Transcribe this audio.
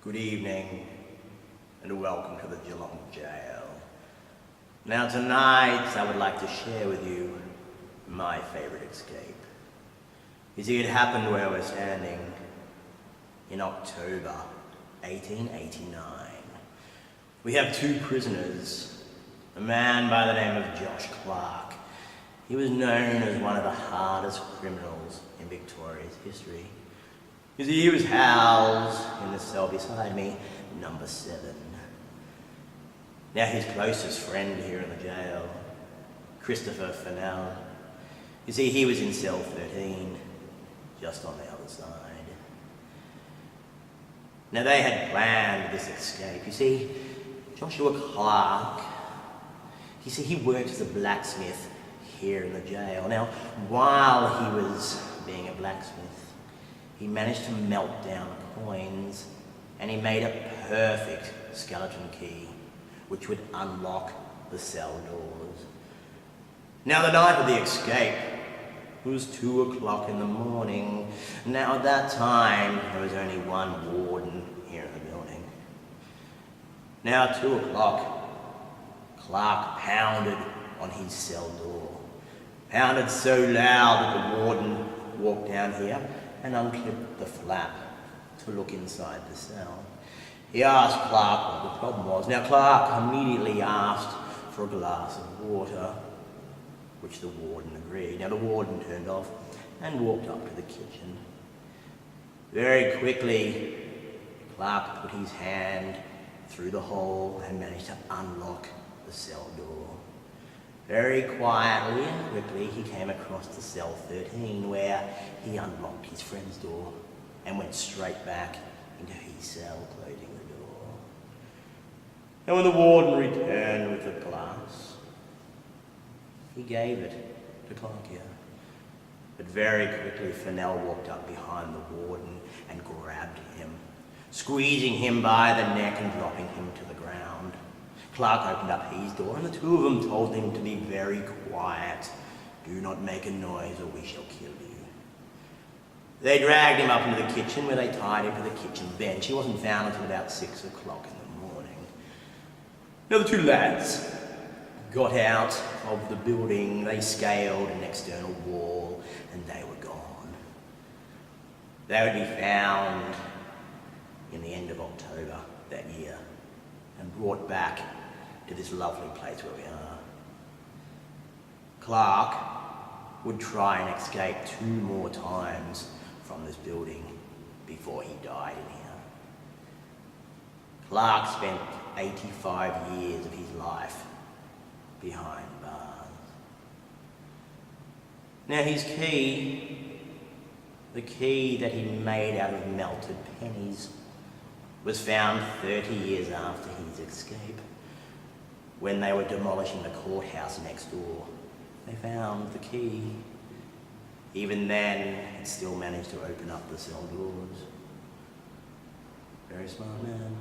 Good evening, and welcome to the Geelong Gaol. Now tonight, I would like to share with you my favourite escape. You see, it happened where we're standing in October 1889. We have two prisoners, a man by the name of Josh Clark. He was known as one of the hardest criminals in Victoria's history. You see, he was housed in the cell beside me, number 7. Now his closest friend here in the jail, Christopher Fennell. You see, he was in cell 13, just on the other side. Now they had planned this escape. You see, Joshua Clark, he worked as a blacksmith here in the jail. Now, while he was being a blacksmith, he managed to melt down coins, and he made a perfect skeleton key, which would unlock the cell doors. Now, the night of the escape was 2 o'clock in the morning. Now, at that time, there was only one warden here in the building. Now, at 2 o'clock, Clark pounded on his cell door. Pounded so loud that the warden walked down here and unclipped the flap to look inside the cell. He asked Clark what the problem was. Now Clark immediately asked for a glass of water, which the warden agreed. Now the warden turned off and walked up to the kitchen. Very quickly, Clark put his hand through the hole and managed to unlock the cell door. Very quietly and quickly, he came across to cell 13, where he unlocked his friend's door and went straight back into his cell, closing the door. And when the warden returned with the glass, he gave it to Clark here. But very quickly, Fennell walked up behind the warden and grabbed him, squeezing him by the neck and dropping him to the ground. Clark opened up his door, and the two of them told him to be very quiet. Do not make a noise or we shall kill you. They dragged him up into the kitchen, where they tied him to the kitchen bench. He wasn't found until about 6 o'clock in the morning. Now the two lads got out of the building. They scaled an external wall, and they were gone. They would be found in the end of October that year and brought back to this lovely place where we are. Clark would try and escape 2 more times from this building before he died in here. Clark spent 85 years of his life behind bars. Now his key, the key that he made out of melted pennies, was found 30 years after his escape, when they were demolishing the courthouse next door. They found the key. Even then, it still managed to open up the cell doors. Very smart man.